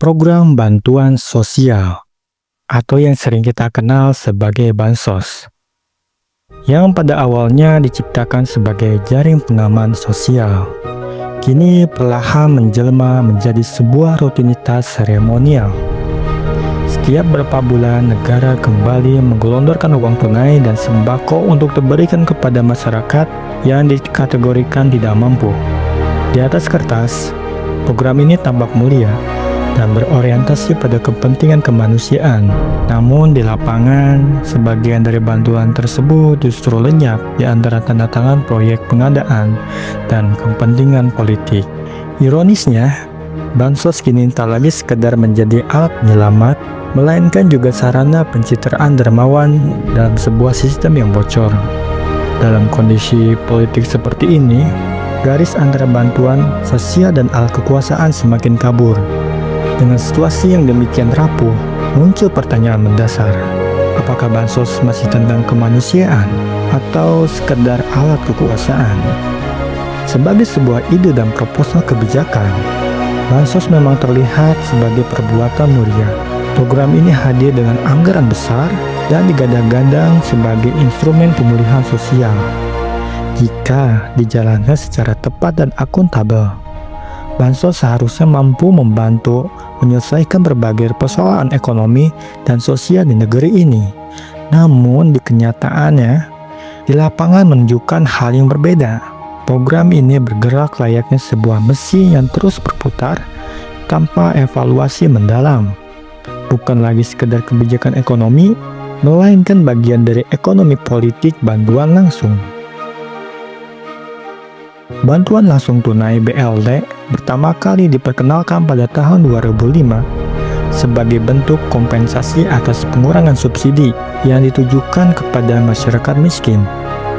program bantuan sosial atau yang sering kita kenal sebagai bansos, yang pada awalnya diciptakan sebagai jaring pengaman sosial, kini perlahan menjelma menjadi sebuah rutinitas seremonial. Setiap beberapa bulan, negara kembali menggelontorkan uang tunai dan sembako untuk diberikan kepada masyarakat yang dikategorikan tidak mampu. Di atas kertas, program ini tampak mulia dan berorientasi pada kepentingan kemanusiaan. Namun di lapangan, sebagian dari bantuan tersebut justru lenyap di antara tanda tangan proyek pengadaan dan kepentingan politik. Ironisnya, bansos kini tak lagi sekedar menjadi alat penyelamat, melainkan juga sarana pencitraan dermawan dalam sebuah sistem yang bocor. Dalam kondisi politik seperti ini, garis antara bantuan sosial dan alat kekuasaan semakin kabur. Dengan situasi yang demikian rapuh, muncul pertanyaan mendasar. Apakah bansos masih tentang kemanusiaan atau sekedar alat kekuasaan? Sebagai sebuah ide dan proposal kebijakan, bansos memang terlihat sebagai perbuatan mulia. Program ini hadir dengan anggaran besar dan digadang-gadang sebagai instrumen pemulihan sosial jika dijalankan secara tepat dan akuntabel. Bansos seharusnya mampu membantu menyelesaikan berbagai persoalan ekonomi dan sosial di negeri ini. Namun di kenyataannya, di lapangan menunjukkan hal yang berbeda. Program ini bergerak layaknya sebuah mesin yang terus berputar tanpa evaluasi mendalam. Bukan lagi sekedar kebijakan ekonomi, melainkan bagian dari ekonomi politik bantuan langsung. Bantuan langsung tunai BLT pertama kali diperkenalkan pada tahun 2005 sebagai bentuk kompensasi atas pengurangan subsidi yang ditujukan kepada masyarakat miskin.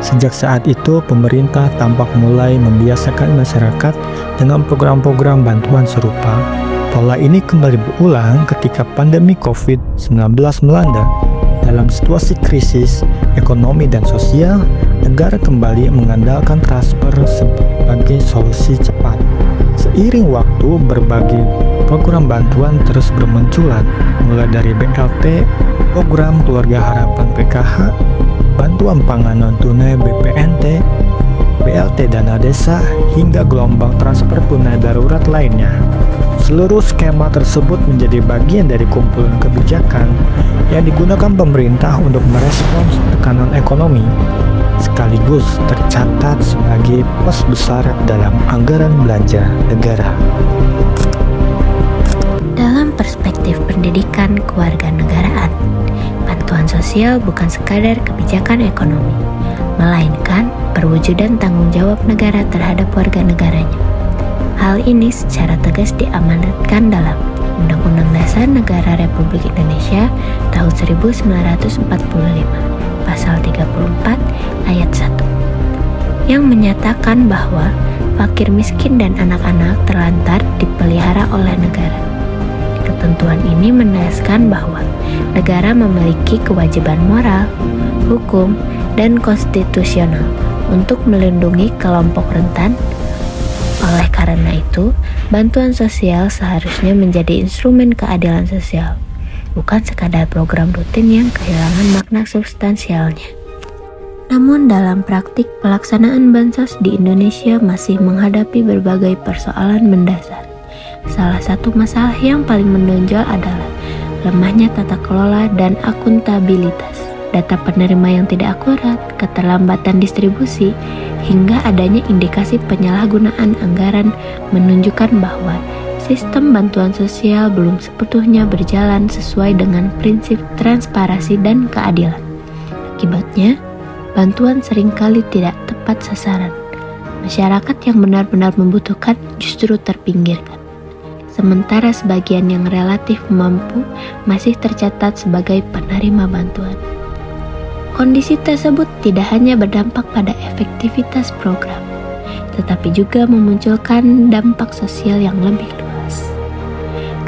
Sejak saat itu, pemerintah tampak mulai membiasakan masyarakat dengan program-program bantuan serupa. Pola ini kembali berulang ketika pandemi COVID-19 melanda. Dalam situasi krisis ekonomi dan sosial, negara kembali mengandalkan transfer sebagai solusi cepat. Seiring waktu, berbagai program bantuan terus bermunculan, mulai dari BLT, program Keluarga Harapan PKH, bantuan pangan non-tunai BPNT, BLT Dana Desa, hingga gelombang transfer tunai darurat lainnya. Seluruh skema tersebut menjadi bagian dari kumpulan kebijakan yang digunakan pemerintah untuk merespons tekanan ekonomi, sekaligus tercatat sebagai pos besar dalam anggaran belanja negara. Dalam perspektif pendidikan kewarganegaraan, bantuan sosial bukan sekadar kebijakan ekonomi, melainkan perwujudan tanggung jawab negara terhadap warga negaranya. Hal ini secara tegas diamanatkan dalam Undang-Undang Dasar Negara Republik Indonesia tahun 1945, pasal 34 ayat 1, yang menyatakan bahwa fakir miskin dan anak-anak terlantar dipelihara oleh negara. Ketentuan ini menegaskan bahwa negara memiliki kewajiban moral, hukum, dan konstitusional untuk melindungi kelompok rentan. Oleh karena itu, bantuan sosial seharusnya menjadi instrumen keadilan sosial, bukan sekadar program rutin yang kehilangan makna substansialnya. Namun dalam praktik, pelaksanaan bansos di Indonesia masih menghadapi berbagai persoalan mendasar. Salah satu masalah yang paling menonjol adalah lemahnya tata kelola dan akuntabilitas. Data penerima yang tidak akurat, keterlambatan distribusi, hingga adanya indikasi penyalahgunaan anggaran menunjukkan bahwa sistem bantuan sosial belum sepenuhnya berjalan sesuai dengan prinsip transparansi dan keadilan. Akibatnya, bantuan seringkali tidak tepat sasaran. Masyarakat yang benar-benar membutuhkan justru terpinggirkan. Sementara sebagian yang relatif mampu masih tercatat sebagai penerima bantuan. Kondisi tersebut tidak hanya berdampak pada efektivitas program, tetapi juga memunculkan dampak sosial yang lebih luas.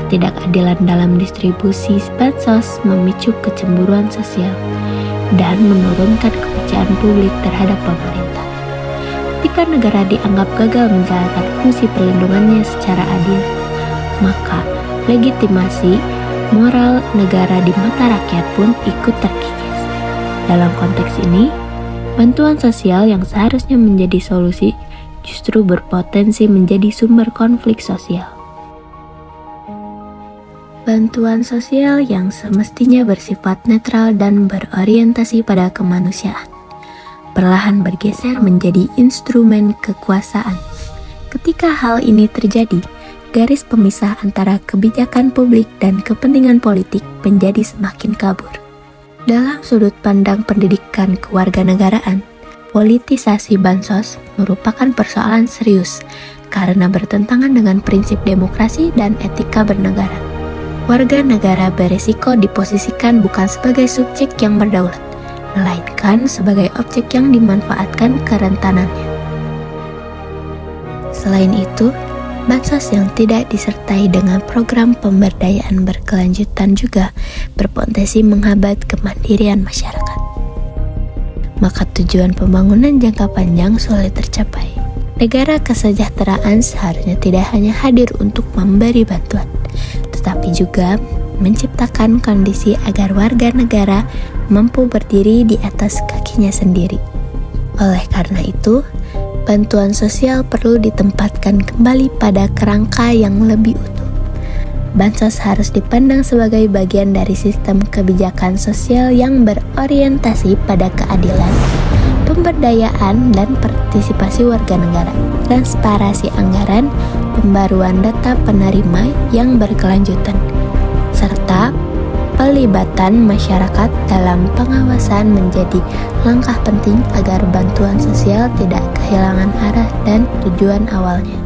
Ketidakadilan dalam distribusi bansos memicu kecemburuan sosial dan menurunkan kepercayaan publik terhadap pemerintah. Ketika negara dianggap gagal menjalankan fungsi perlindungannya secara adil, maka legitimasi moral negara di mata rakyat pun ikut terkikis. Dalam konteks ini, bantuan sosial yang seharusnya menjadi solusi justru berpotensi menjadi sumber konflik sosial. Bantuan sosial yang semestinya bersifat netral dan berorientasi pada kemanusiaan, perlahan bergeser menjadi instrumen kekuasaan. Ketika hal ini terjadi, garis pemisah antara kebijakan publik dan kepentingan politik menjadi semakin kabur. Dalam sudut pandang pendidikan kewarganegaraan, politisasi bansos merupakan persoalan serius karena bertentangan dengan prinsip demokrasi dan etika bernegara. Warga negara beresiko diposisikan bukan sebagai subjek yang berdaulat, melainkan sebagai objek yang dimanfaatkan kerentanannya. Selain itu, bansos yang tidak disertai dengan program pemberdayaan berkelanjutan juga berpotensi menghambat kemandirian masyarakat. Maka tujuan pembangunan jangka panjang sulit tercapai. Negara kesejahteraan seharusnya tidak hanya hadir untuk memberi bantuan, tetapi juga menciptakan kondisi agar warga negara mampu berdiri di atas kakinya sendiri. Oleh karena itu, bantuan sosial perlu ditempatkan kembali pada kerangka yang lebih utuh. Bansos harus dipandang sebagai bagian dari sistem kebijakan sosial yang berorientasi pada keadilan, pemberdayaan, dan partisipasi warga negara, transparansi anggaran, pembaruan data penerima yang berkelanjutan, serta pelibatan masyarakat dalam pengawasan menjadi langkah penting agar bantuan sosial tidak kehilangan arah dan tujuan awalnya.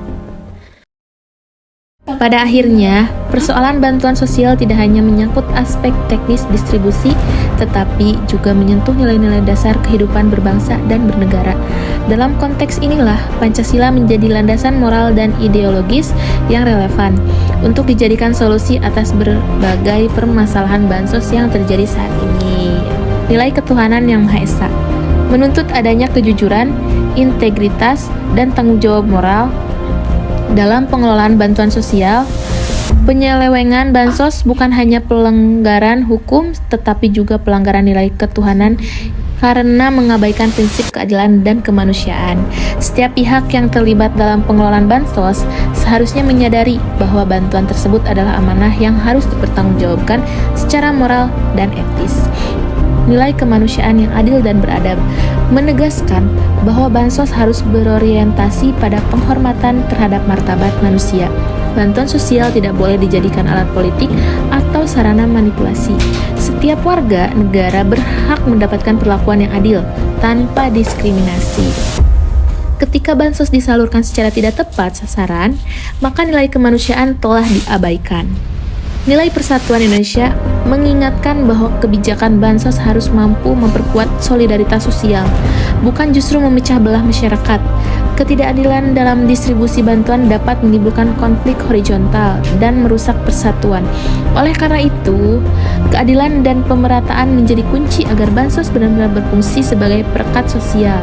Pada akhirnya, persoalan bantuan sosial tidak hanya menyangkut aspek teknis distribusi, tetapi juga menyentuh nilai-nilai dasar kehidupan berbangsa dan bernegara. Dalam konteks inilah, Pancasila menjadi landasan moral dan ideologis yang relevan untuk dijadikan solusi atas berbagai permasalahan bansos yang terjadi saat ini. Nilai ketuhanan yang Maha Esa menuntut adanya kejujuran, integritas, dan tanggung jawab moral dalam pengelolaan bantuan sosial. Penyelewengan bansos bukan hanya pelanggaran hukum, tetapi juga pelanggaran nilai ketuhanan karena mengabaikan prinsip keadilan dan kemanusiaan. Setiap pihak yang terlibat dalam pengelolaan bansos seharusnya menyadari bahwa bantuan tersebut adalah amanah yang harus dipertanggungjawabkan secara moral dan etis. Nilai kemanusiaan yang adil dan beradab menegaskan bahwa bansos harus berorientasi pada penghormatan terhadap martabat manusia. Bantuan sosial tidak boleh dijadikan alat politik atau sarana manipulasi. Setiap warga negara berhak mendapatkan perlakuan yang adil tanpa diskriminasi. Ketika bansos disalurkan secara tidak tepat sasaran, maka nilai kemanusiaan telah diabaikan. Nilai Persatuan Indonesia mengingatkan bahwa kebijakan bansos harus mampu memperkuat solidaritas sosial, bukan justru memecah belah masyarakat. Ketidakadilan dalam distribusi bantuan dapat menimbulkan konflik horizontal dan merusak persatuan. Oleh karena itu, keadilan dan pemerataan menjadi kunci agar bansos benar-benar berfungsi sebagai perekat sosial.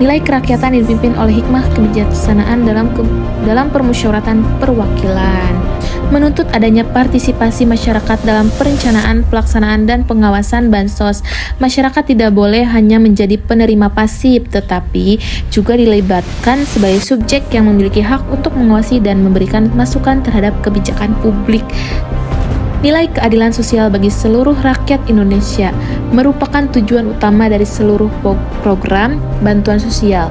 Nilai kerakyatan dipimpin oleh hikmah kebijaksanaan dalam permusyawaratan perwakilan, menuntut adanya partisipasi masyarakat dalam perencanaan, pelaksanaan, dan pengawasan bansos. Masyarakat tidak boleh hanya menjadi penerima pasif, tetapi juga dilibatkan sebagai subjek yang memiliki hak untuk mengawasi dan memberikan masukan terhadap kebijakan publik. Nilai keadilan sosial bagi seluruh rakyat Indonesia merupakan tujuan utama dari seluruh program bantuan sosial.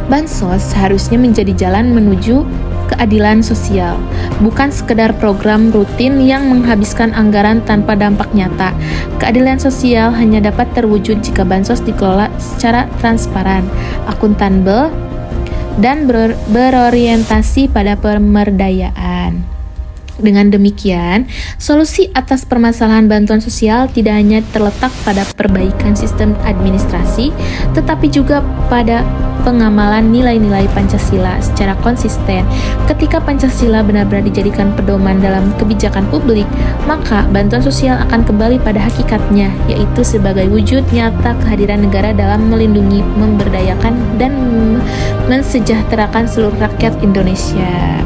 Bansos seharusnya menjadi jalan menuju keadilan sosial, bukan sekedar program rutin yang menghabiskan anggaran tanpa dampak nyata. Keadilan sosial hanya dapat terwujud jika bansos dikelola secara transparan, akuntabel, dan berorientasi pada pemberdayaan. Dengan demikian, solusi atas permasalahan bantuan sosial tidak hanya terletak pada perbaikan sistem administrasi, tetapi juga pada pengamalan nilai-nilai Pancasila secara konsisten. Ketika Pancasila benar-benar dijadikan pedoman dalam kebijakan publik, maka bantuan sosial akan kembali pada hakikatnya, yaitu sebagai wujud nyata kehadiran negara dalam melindungi, memberdayakan, dan mensejahterakan seluruh rakyat Indonesia.